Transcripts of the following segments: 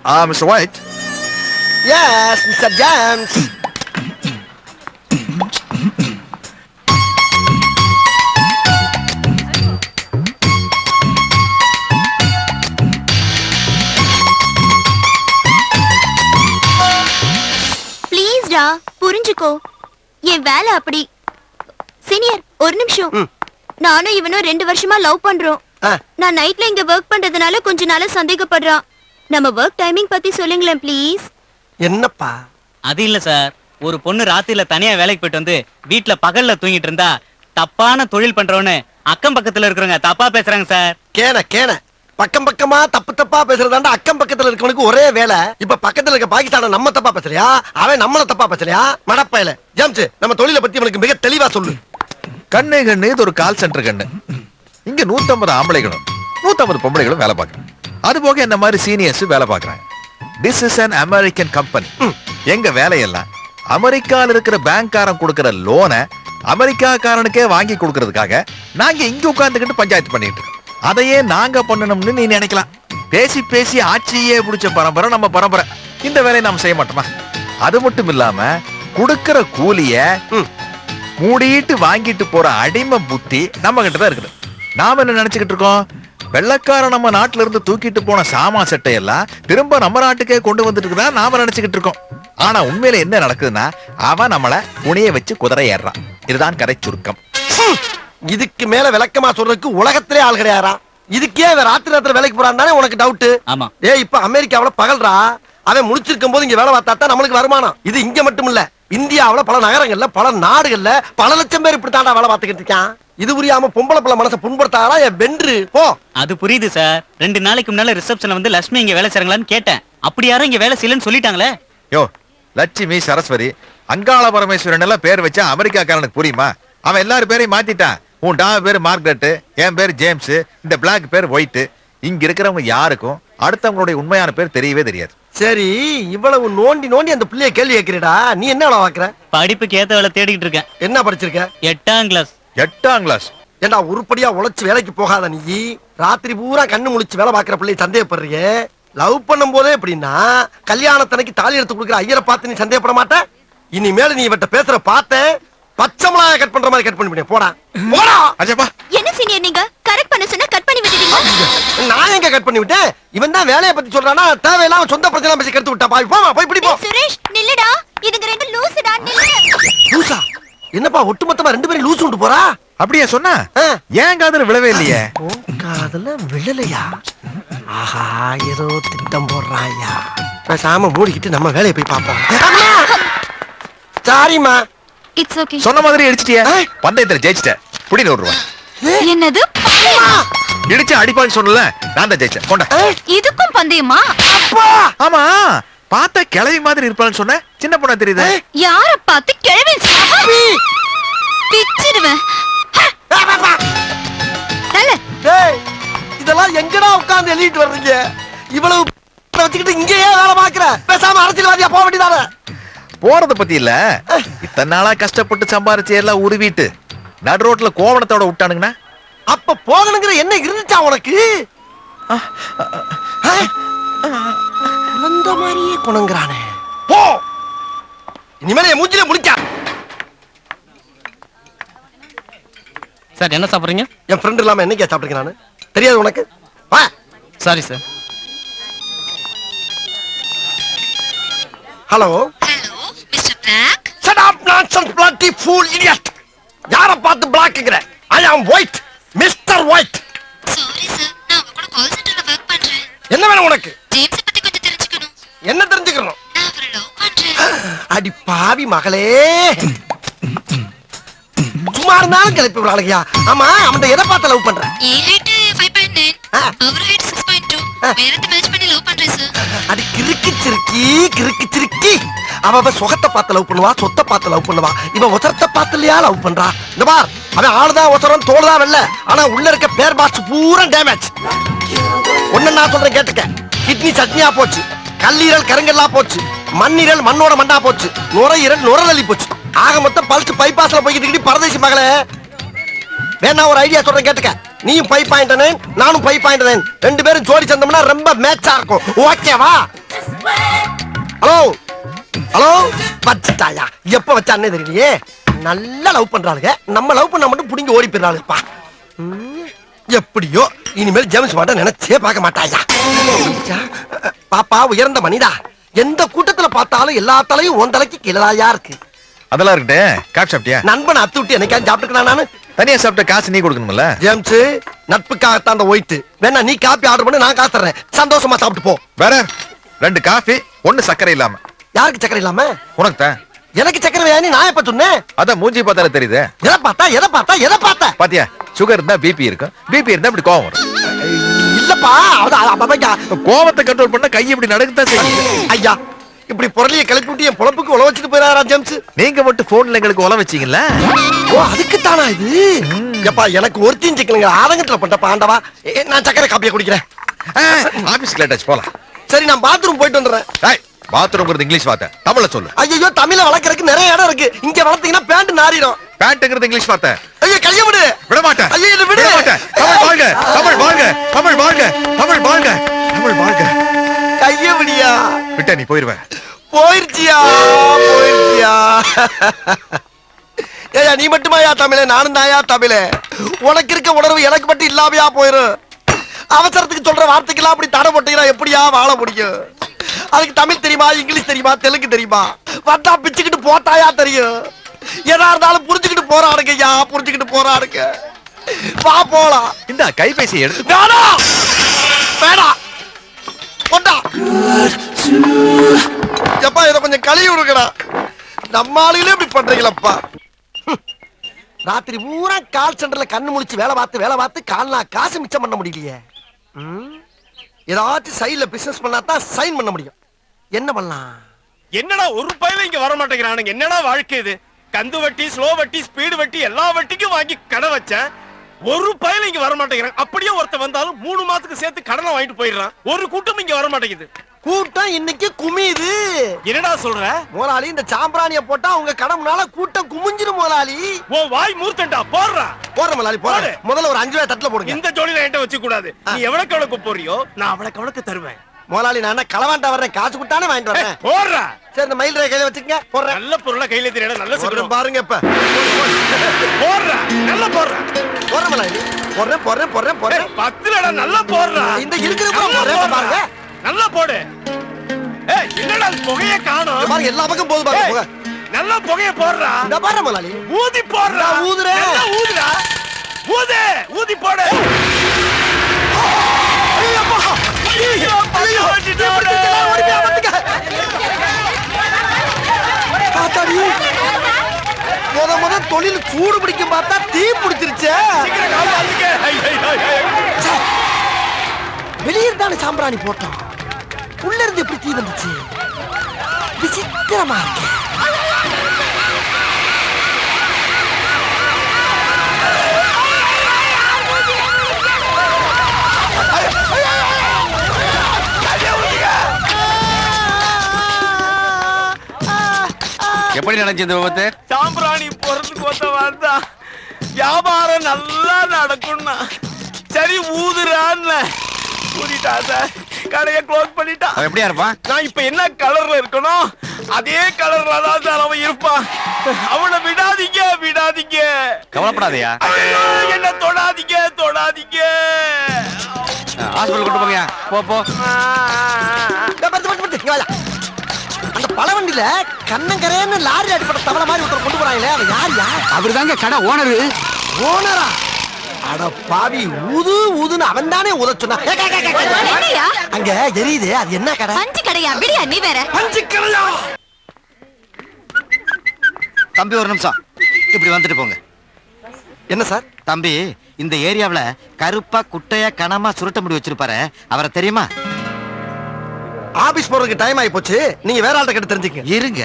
Mr. White. Yes, Mr. James. Please டா, புரிஞ்சுக்கோ. என் வேலை அப்படி. சீனியர், ஒரு நிமிஷம். நானும் இவனும் 2 வருஷமா லவ் பண்றோம். நான் நைட்ல இங்க வர்க் பண்றதுனால கொஞ்ச நாளா சந்தேகப்படுறான். நம்ம வர்க் டைமிங் பத்தி சொல்லுங்களேன் ப்ளீஸ். என்னப்பா? அது இல்ல சார், ஒரு பொண்ணு ராத்திரில தனியா வேலைக்கு போயிட்டு வந்து வீட்ல பகல்ல தூங்கிட்டு இருந்தா தப்பான தொழில் பண்றோன்னு அக்கம் பக்கத்துல இருக்கிறவங்க தப்பா பேசுறாங்க சார். கேன பக்கம் பக்கமா தப்பா பேசுறதாண்டா அக்கம் பக்கத்துல இருக்கவனுக்கு ஒரே வேலை. இப்ப பக்கத்துல இருக்க பாகிஸ்தான நம்ம தப்பா பேசலையா, அவன் நம்மள தப்பா பேசலையா? மடப்பையில ஜேம்ஸ், நம்ம தொழிலை பத்தி அவனுக்கு மிக தெளிவா சொல்லு. கண்ணு இது ஒரு கால் சென்டர் கண்ணு. இங்க 150 ஆம்பளைகளும் 150 பொம்பளைகளும் வேலை பார்க்கறாங்க. அது போக என்ன மாதிரி சீனியர்ஸ் வேலை பார்க்கறாங்க. This is an American company. எங்க வேலையெல்லாம் அமெரிக்கால இருக்கிற பேங்க்காரன் கொடுக்கிற லோனை அமெரிக்காக்காரனுக்கே வாங்கி கொடுக்கறதுக்காக நாங்க இங்க உட்கார்ந்துகிட்டு பஞ்சாயத்து பண்ணிட்டு இருக்கோம். அதையே நாங்க பண்ணணும்னு நீ நினைக்கலாம். பேசி பேசி ஆட்சியே பிடிச்ச பரம்பரை நம்ம பரம்பரை. இந்த வேலையை நாம செய்ய மாட்டோமா? அது மட்டும் இல்லாம கொடுக்கிற கூலிய மூடிட்டு வாங்கிட்டு போற அடிமை புத்தி நம்ம கிட்ட தான் இருக்குது. நாம என்ன நினைச்சுக்கிட்டு இருக்கோம்? வெள்ளக்காரன் நம்ம நாட்டுல இருந்து தூக்கிட்டு போன சாமா சட்டை எல்லாம் திரும்ப நம்ம நாட்டுக்கே கொண்டு வந்துட்டு இருக்கா நாம நினைச்சுக்கிட்டு இருக்கோம். ஆனா உண்மையில என்ன நடக்குதுன்னா, அவன் நம்மள புனிய வச்சு குதிரை ஏறான். இதுதான் கரை சுருக்கம். இதுக்கு மேல விளக்கமா சொல்றதுக்கு உலகத்திலே ஆள் கிடையாரா? இதுக்கே ராத்திரி வேலைக்கு போறான்னு உனக்கு டவுட்? ஆமா. இப்ப அமெரிக்காவில பகல்றா, அவன் முடிச்சிருக்கும் போது இங்க வேலை பார்த்தா நம்மளுக்கு வருமானம். இது இங்க மட்டும் இல்ல, இந்தியாவில பல நகரங்கள்ல பல நாடுகள்ல பல லட்சம் பேர் இப்படி தாண்டா வேலை பார்த்துக்கிட்டு இருக்கான். இது புரியாம பொம்பளை பிள்ளை மனசை புண்படுத்தாரா என் வென்று போ. அது புரியுது சார். 2 நாளைக்கு முன்னால ரிசப்ஷன்ல வந்து லட்சுமி இங்க வேலை செய்றாங்களான்னு கேட்டேன். அப்படி யாரும் இங்க வேலை செய்யலன்னு சொல்லிட்டாங்களே. யோ, லட்சுமி சரஸ்வதி அங்காள பரமேஸ்வரன் எல்லாம் பேர் வச்சா அமெரிக்காக்காரனுக்கு புரியுமா? அவன் எல்லாரும் பேரையும் மாத்திட்டான். உன் டாம பேரு மார்கரெட், என் பேரு ஜேம்ஸ், இந்த பிளாக் பேர் ஒயிட். இங்க இருக்கிறவங்க யாருக்கும் அடுத்தவங்களுடைய உண்மையான பேர் தெரியவே தெரியாது. சரி, இவ்வளவு நோண்டி நோண்டி அந்த பிள்ளைய கேள்வி கேட்கிறடா, நீ என்ன வேலை பாக்குற? படிப்புக்கு ஏத்த வேலை தேடிக்கிட்டு இருக்கேன். என்ன படிச்சிருக்க? 8ஆம் கிளாஸ். 8ஆம் கிளாஸ்? ஏண்டா உருப்படியா உழைச்சு வேலைக்கு போகாத நீ? ராத்திரி பூரா கண்ணு முழிச்சு வேலை பாக்குற பிள்ளைய சந்தேகப்படுறிய? லவ் பண்ணும் போதே எப்படின்னா கல்யாணத்தனைக்கு தாலி எடுத்து கொடுக்குற ஐயரை பார்த்து நீ சந்தேகப்பட மாட்ட? இனிமேல நீ இவட்ட பேசுற பார்த்தேன் பச்சை மிளகாய கட் பண்ற மாதிரி கட் பண்ணி போடா போடா. அஜப்பா, என்ன சீனியர், நீங்க கரெக்ட் பண்ண சொன்னா கட் பண்ணி விட்டுட்டீங்க. நான் எங்க கட் பண்ணி விட்டேன்? இவன் தான் வேலையை பத்தி சொல்றானா, தேவையில்லாம சொந்த பிரச்சனை பேசி கெடுத்து விட்டா. பாவி போமா, போய் பிடி போ. சுரேஷ் நில்லுடா, இதுங்க 2 லூசுடா, நில்லு. லூசா? என்னப்பா ஒட்டுமொத்தமா 2 பேரும் லூசு விட்டு போறா? அப்படியே சொன்னா ஏன் காதுல விழவே இல்லையே? காதுல விழலையா? ஆஹா, ஏதோ திட்டம் போடுறாயா. பேசாம மூடிக்கிட்டு நம்ம வேலையை போய் பார்ப்போம். சாரிமா. It's okay. சொன்ன மாதிரி இடிச்சிட்டியா? பந்தயத்துல ஜெயிச்சிட்ட. புடி 100 ரூபாய். என்னது? இடிச்சு அடிப்பான்னு சொன்னல, நான் தான் ஜெயிச்சேன். கொண்டா. இதுக்கும் பந்தயமா? அப்பா. ஆமா, பார்த்தா கிழவி மாதிரி இருப்பான்னு சொன்ன, சின்ன பொண்ணா தெரியுது. யார பார்த்து கிழவி பிச்சிடுவேன். இதெல்லாம் எங்கடா உட்கார்ந்து எழுதிட்டு வர்றீங்க? இவ்வளவு வச்சுக்கிட்டு இங்கேயே வேலை பாக்குற, பேசாம அரசியல்வாதியா போக வேண்டியதானே? போறத பத்தி இல்ல, இத்தனை நாளா கஷ்டப்பட்டு சம்பாரிச்சு எல்லாம் உருவிட்டு நடு ரோட்ல கோவணத்தோட விட்டானுங்கண்ணா. அப்ப போகணுங்கிற என்ன இருந்துச்சா உனக்கு? குழந்த மாதிரியே குணங்குறானே. போ, இனிமேல என் மூஞ்சில முடிச்சா. சார் என்ன சாப்பிடுறீங்க? என் ஃப்ரெண்ட் இல்லாம என்னைக்கே சாப்பிடுங்க நானு? தெரியாது உனக்கு? வா. Sorry sir. Hello. Hello mister black. Shut up nonsense bloody fool idiot. யார பார்த்து பிளாக்ங்கற? I am white, Mr. White. Sorry sir, நான் உங்க கூட கால் சென்டர்ல வர்க் பண்றேன். என்ன வேணும் உனக்கு? ஜேம்ஸ் பத்தி கொஞ்சம் தெரிஞ்சுக்கணும். என்ன தெரிஞ்சுக்கணும்? நான் அவரை லவ் பண்றேன். அடி பாவி மகளே, சும்மா இருந்தாலும் கிளப்பி விடாளையா? ஆமா, அவன் எதை பார்த்து லவ் பண்ற? என் ஹைட் 5.9, அவர் ஹைட் 6.2. வேறத மேட்ச் பண்ணி லவ் பண்றேன் சார். அடி கிறுக்கி சிறுக்கி அவ சுகத்தை பார்த்து லவ் பண்ணுவா, சொத்தை பார்த்து லவ் பண்ணுவா. இவன் ஒசரத்தை பார்த்து இல்லையா லவ் பண்றா? இந்த பார், அவன் ஆளுதான் ஒசரம், தோல்தான் வெல்ல, ஆனா உள்ள இருக்க பேர் பாக்ஸ் பூரா டேமேஜ். ஒண்ணு நான் சொல்றேன் கேட்டுக்க. கிட்னி சட்னியா போச்சு, கல்லீரல் கருங்கல்லா போச்சு, மண்ணீரல் மண்ணோட மண்ணா போச்சு, நுரையீரல் நுரலி போச்சு. ஆக மொத்தம் பல்ஸ் பைபாஸ்ல போய்கிட்டு பரதேசி மகளே. வேணா ஒரு ஐடியா சொல்றேன் கேட்டுக்க. நீயும் 5.9, நானும் 5.9, 2 பேரும் ஜோடி சேர்ந்தோம்னா ரொம்ப மேட்சா இருக்கும். ஓகேவா? ஹலோ ஹலோ வச்சுட்டாயா எப்ப வச்சானே தெரியலையே நல்லா லவ் பண்றாளுங்க நம்ம லவ் பண்ண மட்டும் புடிங்கி ஓடி போயிடறாளுப்பா எப்படியோ இனிமேல் ஜேம்ஸ் மாட்ட நினைச்சே பார்க்க மாட்டாயா பாப்பா உயர்ந்த மனிதா எந்த கூட்டத்துல பார்த்தாலும் எல்லா தலையும் உன் தலைக்கு கீழாயா இருக்கு அதெல்லாம் இருக்கட்டும் காஃபி சாப்பிட்டியா நண்பன் அத்து விட்டு என்னைக்கா சாப்பிட்டுக்கலாம் நானு தனியா சாப்பிட்ட காசு நீ கொடுக்கணும்ல ஜேம்ஸ் நட்புக்காகத்தான் அந்த ஒயிட் வேணா நீ காப்பி ஆர்டர் பண்ணி நான் காசு தர்றேன் சந்தோஷமா சாப்பிட்டு போ வேற 2 காஃபி 1 சக்கரை இல்லாம யாருக்கு சக்கரை இல்லாம உனக்கு தான் எனக்கு சக்கரை வேணி நான் எப்ப சொன்னேன் அதான் மூஞ்சி பார்த்தாலே தெரியுது எதை பார்த்தா பாத்தியா சுகர் இருந்தா பிபி இருக்கும் பிபி இருந்தா இப்படி கோவம் வரும் இல்லப்பா கோவத்தை கண்ட்ரோல் பண்ண கை இப்படி நடக்கத்தான் செய்யும் ஐயா இப்படி பொருளிய கிளப்பி விட்டு என் பொழப்புக்கு உழ வச்சுட்டு போயிடாரா ஜேம்ஸ் நீங்க மட்டும் போன்ல எங்களுக்கு உல வச்சீங்கல்ல ஓ அதுக்கு தானா இது எப்பா எனக்கு ஒருத்தையும் சிக்கலுங்க ஆதங்கத்துல பண்ற பாண்டவா நான் சக்கரை காப்பியை குடிக்கிறேன் ஆபீஸ்க்கு லேட் ஆச்சு போலாம் சரி நான் பாத்ரூம் போயிட்டு வந்துடுறேன் பாத்ரூம்ங்கிறது இங்கிலீஷ் வார்த்தை தமிழ்ல சொல்லு ஐயோ தமிழ வளர்க்கறதுக்கு நிறைய இடம் இருக்கு இங்க வளர்த்தீங்கன்னா பேண்ட் நாரிடும் பேண்ட்ங்கிறது இங்கிலீஷ் வார்த்தை ஐயோ கைய விடு விட மாட்டேன் ஐயோ இத விடு விட மாட்டேன் தமிழ் வாழ்க தமிழ் வாழ்க தமிழ் வாழ்க தமிழ் வாழ்க தமிழ் வாழ்க கைய விடியா விட்ட நீ போயிருவ போயிருச்சியா ஏயா நீ மட்டுமாயா தமிழே நானும் தாயா தமிழே உனக்கு இருக்க உணர்வு எனக்கு மட்டும் இல்லாமையா போயிரும் அவசரத்துக்கு சொல்ற வார்த்தைக்கெல்லாம் அப்படி தடை போட்டீங்கன்னா எப்படியா வாழ முடியும் அதுக்கு தமிழ் தெரியுமா இங்கிலீஷ் தெரியுமா தெலுங்கு தெரியுமா வந்தா பிச்சுக்கிட்டு போட்டாயா தெரியும் எதா இருந்தாலும் புரிஞ்சுக்கிட்டு போறாருங்க ஐயா புரிஞ்சுக்கிட்டு போறாருங்க வா போலாம் இந்த கைபேசி எடுத்து வேணாம் வேணாம் போட்டா எப்பா இதை கொஞ்சம் கழுவி விடுங்கடா நம்ம ஆளுகளே இப்படி பண்றீங்களப்பா ராத்திரி பூரா கால் சென்டர்ல கண்ணு முழிச்சு வேலை பார்த்து கால்னா காசு மிச்சம் பண்ண முடியலையே ஏதாச்சும் சைட்ல பிசினஸ் பண்ணா தான் சைன் பண்ண முடியும் என்ன பண்ணலாம் என்னடா ஒரு பையில இங்க வர மாட்டேங்கிறானுங்க என்னடா வாழ்க்கை இது கந்து வட்டி ஸ்லோ வட்டி ஸ்பீடு வட்டி எல்லா வட்டிக்கும் வாங்கி கடை வச்சேன் ஒரு பையில இங்க வர மாட்டேங்கிறான் அப்படியே ஒருத்த வந்தாலும் 3 மாசத்துக்கு சேர்த்து கடனை வாங்கிட்டு போயிடுறான் ஒரு கூட்டம் இங்க வர மாட்டேங்குது கூட்டம் இன்னைக்கு குமியுது என்னடா சொல்ற முதலாளி இந்த சாம்பிராணிய போட்டா உங்க கடை முன்னால கூட்டம் குமிஞ்சிரும் முதலாளி ஓ வாய் மூர்த்தண்டா போடுறா போடுற முதலாளி போடு முதல்ல ஒரு 5 ரூபாய் தட்டுல போடுங்க இந்த ஜோடியில என்கிட்ட வச்சு கூடாது நீ எவ்வளவுக்கு எவ்வளவுக்கு போறியோ நான் அவ்வளவுக்கு தருவேன் முதலாளி நான் களவாண்டா வர்றேன் காசு கொடுத்தானே வாங்கிட்டு வரேன் போடுறா சரி இந்த மயில் ரேகையில வச்சுக்கங்க போடுறேன் நல்ல பொருளை கையில தெரியல நல்ல சொல்றேன் பாருங்க இப்ப போடுறா நல்ல போடுறா போடுறேன் முதலாளி போடுறேன் 10 லடா நல்லா போடுறா இந்த இருக்கிற போடுறேன் பாருங்க நல்லா போடு ஏய் என்னடா புகைய காணோம் பாருங்க எல்லா பக்கம் போகுது பாருங்க புகை நல்லா புகைய போடுறா இந்த பாருங்க முதலாளி ஊதி போடுறா ஊதுறேன் ஊதுடா ஊது ஊதி போடு முத தொழில் சூடு பிடிக்கும் பார்த்தா தீ பிடிச்சிருச்சு வெளியிருந்தானே சாம்பிராணி போட்டோம் உள்ள இருந்து எப்படி தீ வந்துச்சு விசித்திரமா இருக்கு எப்படி நினைச்சு இந்த விபத்து சாம்பிராணி போறதுக்கு வந்தா வியாபாரம் நல்லா நடக்கும்னா சரி ஊதுறான்னு ஊதிட்டா சார் கடையை க்ளோஸ் பண்ணிட்டா அவன் எப்படியா இருப்பான் நான் இப்ப என்ன கலர்ல இருக்கணும் அதே கலர்ல தான் சார் அவன் இருப்பான் அவனை விடாதீங்க கவலைப்படாதயா என்ன தொடாதீங்க ஹாஸ்பிடல் கொண்டு போங்க போ அந்த பழவண்டியில கண்ணங்கரேன்னு லாரி அடிப்பட்ட தவளை மாதிரி ஒருத்தர் கொண்டு போறாங்களே அவன் யார் அவர்தாங்க கடை ஓனரா அட பாவி ஊதுன்னு அவன் தானே ஊத சொன்னா அங்க எரியுது அது என்ன கடை பஞ்சு கடையா விடியா நீ வேற பஞ்சு கடையா தம்பி ஒரு நிமிஷம் இப்படி வந்துட்டு போங்க என்ன சார் தம்பி இந்த ஏரியாவுல கருப்பா குட்டையா கனமா சுருட்ட முடி வச்சிருப்பாரு அவரை தெரியுமா ஆபீஸ் போறதுக்கு டைம் ஆயி போச்சு நீங்க வேற ஆள்கிட்ட கேட்டு தெரிஞ்சுக்க இருங்க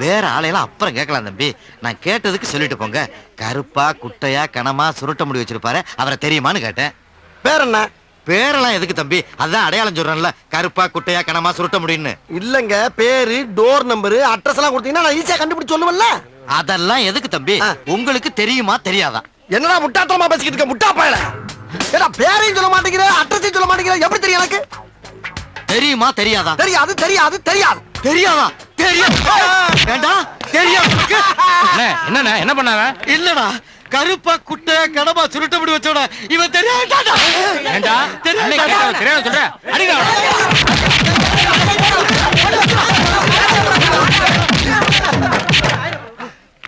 வேற ஆளையெல்லாம் அப்புறம் கேட்கலாம் தம்பி நான் கேட்டதுக்கு சொல்லிட்டு போங்க கருப்பா குட்டையா கனமா சுருட்ட முடி வச்சிருப்பாரு அவரை தெரியுமான்னு கேட்டேன் பேர் என்ன பேரெல்லாம் எதுக்கு தம்பி அதான் அடையாளம் சொல்றேன்ல கருப்பா குட்டையா கனமா சுருட்ட முடின்னு இல்லங்க பேரு டோர் நம்பர் அட்ரஸ் எல்லாம் கொடுத்தீங்கன்னா நான் ஈஸியா கண்டுபிடிச்சு சொல்லுவேன்ல அதெல்லாம் எதுக்கு தம்பி உங்களுக்கு தெரியுமா தெரியாதா என்னடா முட்டாத்தனமா பேசிக்கிட்டு இருக்க முட்டா பயல ஏடா பேரையும் சொல்ல மாட்டேங்கிற அட்ரஸையும் சொல்ல மாட்டேங்கிற எப்படி தெரியும் எனக்கு தெரியுமா தெரியாதா? தெரியாது தெரியாது தெரியாது தெரியாதா? தெரியும். வேண்டாம் தெரியும். என்ன என்ன பண்ணாங்க? இல்லடா கருப்பா குட்டை கடமா சுருட்ட முடி வச்சோட இவன் தெரியாதாடா. ஏண்டா தெரியாத சொல்ற அடிங்க.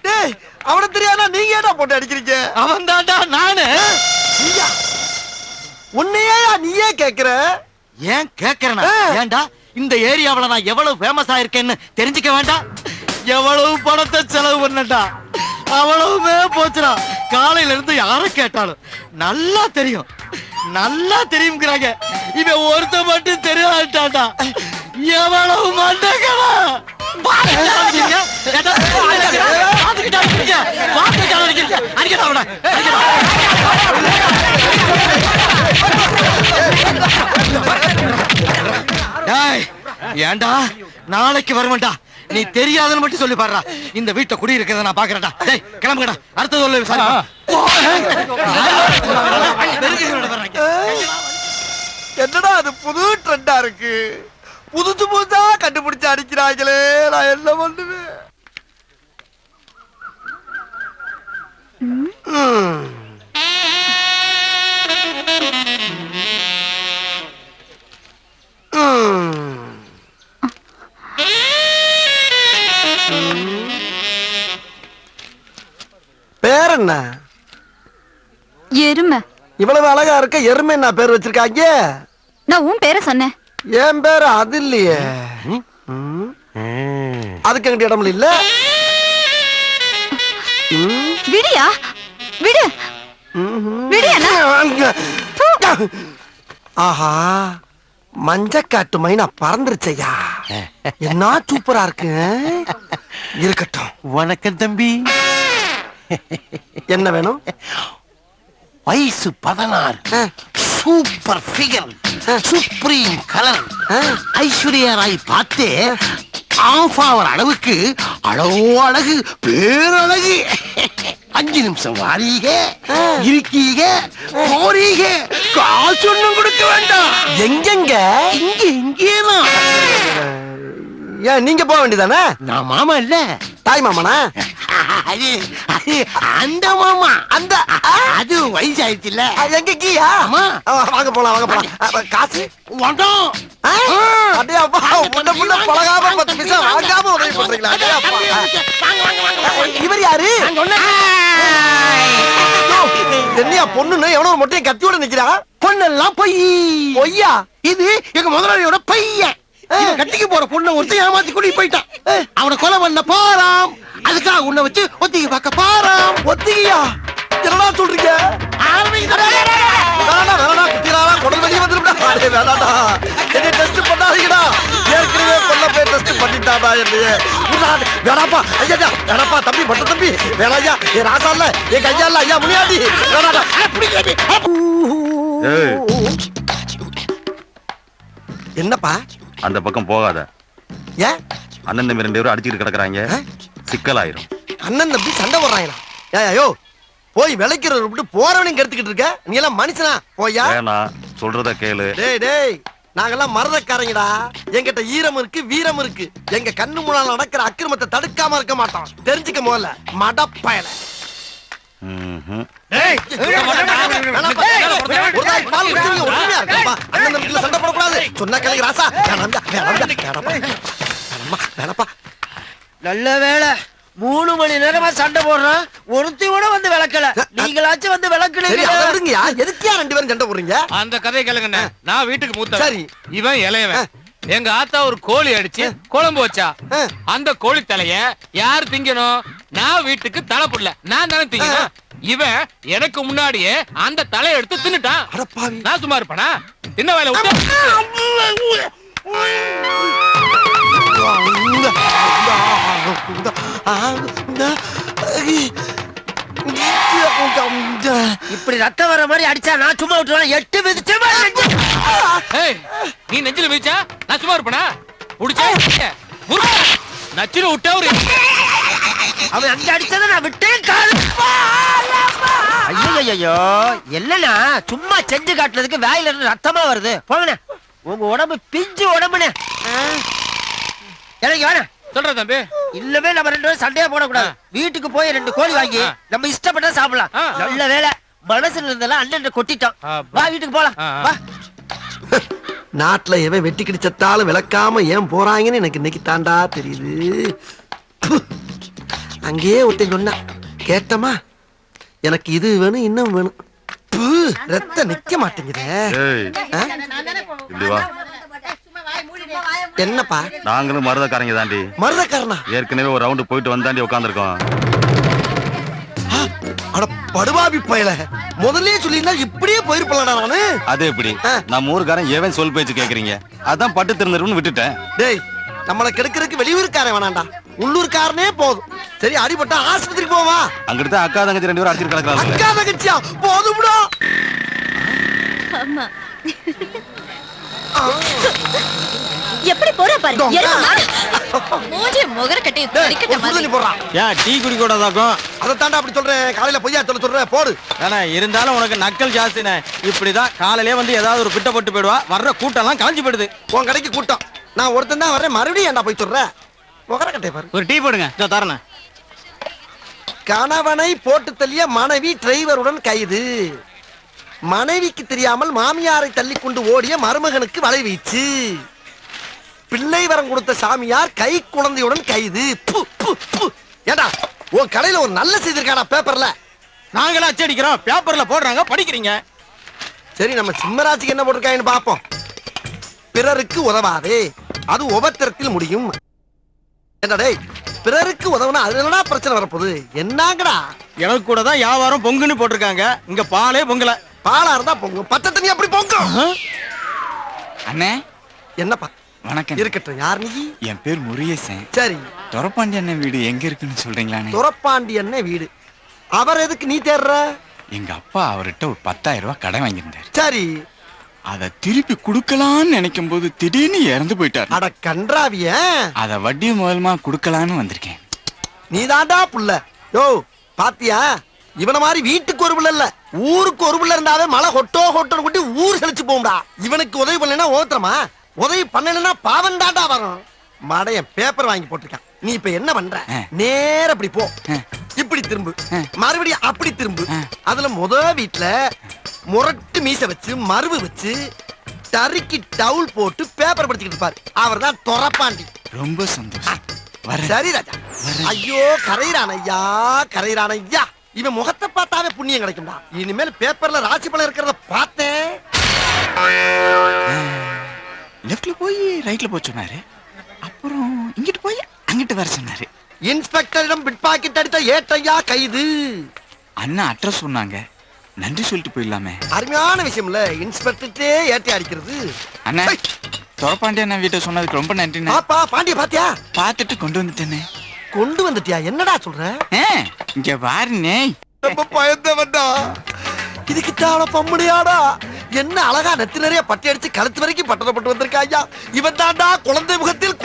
டேய் அவன தெரியாதா நீங்க ஏடா போட்டு அடிக்கிறீங்க? அவன் தான்டா நானு. நீயா? உன்னையே நீயே கேக்குற? ஏன் கேக்குறேனா? ஏன்டா இந்த ஏரியாவுல நான் எவ்வளவு ஃபேமஸ் ஆயிருக்கேன்னு தெரிஞ்சுக்க வேண்டாம்? எவ்வளவு பணத்தை செலவு பண்ணடா, அவ்வளவுமே போச்சுடா. காலையில இருந்து யார கேட்டாலும் நல்லா தெரியும் நல்லா தெரியுங்கிறாங்க. இவன் ஒருத்த மட்டும் தெரியாட்டாடா. எவ்வளவு மண்டகடா. ஏண்டா நாளைக்கு வருவேன்டா. நீ தெரியாதுன்னு மட்டும் சொல்லி பாருடா. இந்த வீட்டை குடி இருக்கிறத நான் பாக்குறேன்டா. டேய் கிளம்புங்கடா. அடுத்த சொல்லு விசாரி. என்னடா அது புது ட்ரெண்டா இருக்கு. புதுசு புதுசா கண்டுபிடிச்சு அடிக்கிறாங்களே. நான் என்ன பண்ணுவேன்? பேர் என்ன? எருமை. இவ்வளவு அழகா இருக்க எருமை என்ன பேர் வச்சிருக்காங்க? நான் உன் பேரை சொன்னேன். என் பேர் அது இல்லையே. அதுக்கு எங்கிட்ட இடம் இல்ல. விடியா விடு விடியா. ஆஹா மஞ்சக்காட்டு மைனா பறந்துருச்சையா. என்ன சூப்பரா இருக்கு. இருக்கட்டும். வணக்கம் தம்பி. என்ன வேணும்? வயசு 16, super figure, supreme colour, Aishwarya Rai பார்த்து ஆஃப் ஆவர் அளவுக்கு அழகோ அழகு பேரழகு. 5 நிமிஷம் வாரீக இருக்கீக போறீக காசு ஒண்ணும் கொடுக்க வேண்டாம். எங்கெங்க? இங்க இங்கேதான். ஏன் நீங்க போக வேண்டியதானே? நான் மாமா இல்ல தாய் மாமனா? அது அது அந்த மாமா. அந்த அது வயசாயிடுச்சு இல்ல. எங்க கீயா? ஆமா. வாங்க போலாம் வாங்க போலாம். காசு வந்தோம். அடே அப்பா முன்ன முன்ன பழகாம 10 நிமிஷம் வாங்காம உதவி பண்றீங்களா? அடே அப்பா. இவர் யாரு? என்னையா பொண்ணுன்னு எவனோ ஒரு மொட்டையை கத்தியோட நிக்கிறா? பொண்ணெல்லாம் பொய். பொய்யா? இது எங்க முதலாளியோட பையன். கட்டிக்கு போற பொண்ணை ஒருத்தன் ஏமாத்தி கூட்டிட்டு போயிட்டான். அவனை கொலை பண்ண போறான். அதுக்காக உன்னை வச்சு ஒத்திகை பார்க்க போறான். ஒத்திகையா? என்னடா சொல்றீங்க? குடல் வெளியே வந்துருடா. வேணாடா என்ன டெஸ்ட் பண்ணாதீங்கடா. ஏற்கனவே கொல்ல போய் டெஸ்ட் பண்ணிட்டாடா என்னைய. வேணாப்பா ஐயா வேணாப்பா. தம்பி மட்டும் தம்பி வேணாயா. ஏ ராசா இல்ல என் கையா இல்ல ஐயா முனியாண்டி வேணாடா. என்னப்பா? அந்த பக்கம் போகாத. ஏன்? அண்ணன் தம்பி 2 பேரும் அடிச்சுட்டு கிடக்குறாங்க. சிக்கலாயிரும். அண்ணன் தம்பி சண்டை போடுறாங்களா? ஏயோ போய் விளைக்கிறத விட்டு போறவனையும் கெடுத்துக்கிட்டு இருக்க. நீ எல்லாம் மனுஷனா? போயா. வேணா சொல்றத கேளு. டேய் டேய் நாங்கெல்லாம் மறதக்காரங்கடா. என்கிட்ட ஈரம் இருக்கு வீரம் இருக்கு. எங்க கண்ணு முன்னால நடக்கிற அக்கிரமத்தை தடுக்காம இருக்க மாட்டோம். தெரிஞ்சுக்க முதல்ல மடப்பயல. சண்டை போடக்கூடாது சொன்னா கேளுங்க ராசா. நல்ல வேளை 3 மணி நேரமா சண்டை போடுறோம். ஒருத்தி கூட வந்து விளக்கல. நீங்களாச்சும் வந்து விளக்குறீங்க. எதுக்கியா 2 பேரும் சண்டை போடுறீங்க? அந்த கதையை கேளுங்க. நான் வீட்டுக்கு மூத்த. சரி. இவன் இளையவன். எங்க ஆத்தா ஒரு கோழி அடிச்சு குழம்பு வச்சா. அந்த கோழி தலைய யார் திங்கணும்? நான் வீட்டுக்கு தலை புடல. நான் தானே திங்கணும். இவன் எனக்கு முன்னாடியே அந்த தலையை எடுத்து தின்னுட்டான். நான் சும்மா இருப்பேனா? தின்ன வேலை விட்டு இப்படி ரத்தம் வர மாதிரி அடிச்சா நான் சும்மா விட்டுருவேன். 8 மிதிச்சு நீ நெஞ்சில மிதிச்சா நான் சும்மா இருப்பேனா? புடிச்சா நச்சில விட்டா ஒரு அவன் அங்க அடிச்சத நான் விட்டேன். ஐயோ என்னன்னா சும்மா செஞ்சு காட்டுறதுக்கு வாயில இருந்து ரத்தமா வருது. போங்கண்ணே உங்க உடம்பு பிஞ்சு உடம்புனே. எனக்கு வேணாம். சொல்ற தம்பி. இல்லவே நம்ம 2 பேரும் சண்டையா போடக்கூடாது. வீட்டுக்கு போய் 2 கோழி வாங்கி நம்ம இஷ்டப்பட்டா சாப்பிடலாம். நல்ல வேலை மனசுல இருந்தெல்லாம் அண்ணன் கொட்டிட்டோம். வா வீட்டுக்கு போலாம். வா. நாட்டுல எவன் வெட்டி கிடிச்சத்தாலும் விளக்காம ஏன் போறாங்கன்னு எனக்கு இன்னைக்கு தாண்டா தெரியுது. அங்கேயே ஒருத்தன் சொன்னா கேட்டமா, எனக்கு இது வேணும் இன்னும் வேணும். ரத்த நிக்க மாட்டேங்குதே. என்னப்பா? நாங்களும் மருதக்காரங்க தாண்டி. மருதக்காரனா? ஏற்கனவே ஒரு ரவுண்டு போயிட்டு வந்தாண்டி உட்காந்துருக்கோம். அட படுபாவி பயல, முதல்லயே சொல்லிருந்தா இப்படியே போயிருப்பலடா நானு. அது எப்படி? நம்ம ஊருக்காரன் ஏவன் சொல் பேச்சு கேக்குறீங்க, அதான் பட்டு திருந்தருன்னு விட்டுட்டேன். டேய், நம்மள கெடுக்கிறதுக்கு வெளியூருக்காரன் வேணாண்டா, உள்ளூர்காரனே போதும். சரி, அடிபட்டா ஆஸ்பத்திரிக்கு போவா. அங்கிட்டு தான் அக்கா தங்கச்சி 2 பேரும் அடிச்சு கிடக்குறாங்க. அக்கா தங்கச்சியா? போதும்டா. ஆமா. எப்படி போற பாரு. மூஞ்சி முகர கட்டி கடிக்கட்ட மாதிரி போறா. ஏன் டீ குடி கூடாதாக்கும்? அத தாண்டா அப்படி சொல்றேன். காலையில பொய்யா சொல்றேன் போடு. ஏன்னா இருந்தாலும் உனக்கு நக்கல் ஜாஸ்தினே. இப்படிதான் காலையிலே வந்து ஏதாவது ஒரு பிட்ட போட்டு போயிடுவா. வர்ற கூட்டம் எல்லாம் காஞ்சி போயிடுது. உன் கடைக்கு கூட்டம். நான் ஒருத்தன் தான் வரேன், மறுபடியும் ஏன்டா போய் சொல்ற? முகர கட்டை பாரு. ஒரு டீ போடுங்க. இதோ தரேன். கணவனை போட்டு தள்ளிய மனைவி டிரைவருடன் கைது. மனைவிக்கு தெரியாமல் மாமியாரை தள்ளி கொண்டு ஓடிய மருமகனுக்கு வலை வீச்சு. பிள்ளை வரம் கொடுத்த சாமியார் கை குழந்தையுடன் கைது. ஏடா, உன் கடையில ஒரு நல்ல செய்தி இருக்காடா பேப்பர்ல? நாங்களே அச்சடிக்கிறோம், பேப்பர்ல போடுறாங்க, படிக்கிறீங்க. சரி, நம்ம சிம்மராஜுக்கு என்ன போட்டிருக்காங்கன்னு பாப்போம். பிறருக்கு உதவாதே, அது உபத்திரத்தில் முடியும். என்னடே, பிறருக்கு உதவுனா அது என்னடா பிரச்சனை வரப்போகுது? என்னங்கடா? எனக்கு கூட தான் வியாபாரம் பொங்குன்னு போட்டிருக்காங்க. இங்க பாலே பொங்கல. பாலா இருந்தா பொங்கும், பச்சை தண்ணி அப்படி பொங்கும். அண்ணே என்னப்பா? வணக்கம். இருக்கட்டும். யார் நீ? என் பேர் முருகேசன். சரி, துரப்பாண்டி அண்ணன் வீடு எங்க இருக்குன்னு சொல்றீங்களா? துரப்பாண்டி அண்ணன் வீடு. அவர் எதுக்கு நீ தேடுற? எங்க அப்பா அவர்கிட்ட ஒரு 10,000 ரூபாய் கடன் வாங்கியிருந்தாரு. சரி, அத திருப்பி குடுக்கலான்னு நினைக்கும் போது திடீர்னு இறந்து போயிட்டாரு. அட கன்றாவிய, அத வட்டி முதலமா குடுக்கலான்னு வந்திருக்கேன். நீ தாண்டா புள்ள. யோ பாத்தியா, இவன மாதிரி வீட்டுக்கு ஒரு புள்ள இல்ல, ஊருக்கு ஒரு புள்ள இருந்தாவே மழை ஹொட்டோ ஹொட்டோன்னு கொட்டி ஊர் செழிச்சு போகும்டா. இவனுக்கு உதவி பண்ணலன்னா ஓத்திரமா, உதவி பண்ணலன்னா பாவம் தாண்டா வரும். மடையன் பேப்பர் வாங்கி போட்டிருக்கான். நீ இப்ப என்ன பண்ற? நேர அப்படி போ, இப்படி திரும்பு, மறுபடியும் அப்படி திரும்பு. அதுல வீட்டுல முரட்டு மீச வச்சு மருவு வச்சு டருக்கி டவுல் போட்டு பேப்பர் படிச்சுக்கிட்டு இருப்பாரு. அவர் தான் துரப்பாண்டி. ரொம்ப சந்தோஷம். சரி ராஜா. ஐயோ, கரையிறான் ஐயா, கரையிறான் ஐயா. இவன் முகத்தை பார்த்தாவே புண்ணியம் கிடைக்கும்டா. இனிமேல் பேப்பர்ல ராசி பலன் இருக்கிறத பார்த்தேன். லெஃப்ட்ல போய் ரைட்ல போய் சொன்னாரு. அப்புறம் இங்கிட்டு போய் அங்கிட்டு வர சொன்னாரு. இன்ஸ்பெக்டரிடம் பிட் பாக்கெட் அடித்த ஏட்டையா கைது. அண்ணா அட்ரஸ் சொன்னாங்க, நன்றி சொல்லிட்டு போயிடலாமே. அருமையான விஷயம்ல, இன்ஸ்பெக்டரே ஏட்டை அடிக்கிறது. அண்ணா, துரப்பாண்டி அண்ணன் வீட்டை சொன்னதுக்கு ரொம்ப நன்றி. பாப்பா, பாண்டிய பாத்தியா? பார்த்துட்டு கொண்டு வந்துட்டேனே. கொண்டு வந்துட்டியா? என்னடா சொல்ற? இங்க பாருனே. ரொம்ப பயந்தவன்டா. இதுக்கு தான பம்முடியாடா. என்ன அழகா நெத்தி நிறைய பட்டி அடிச்சு கழுத்து வரைக்கும் பட்டணப்பட்டு வந்திருக்காயா. இவன் தாண்டா குழந்தை முகத்தில்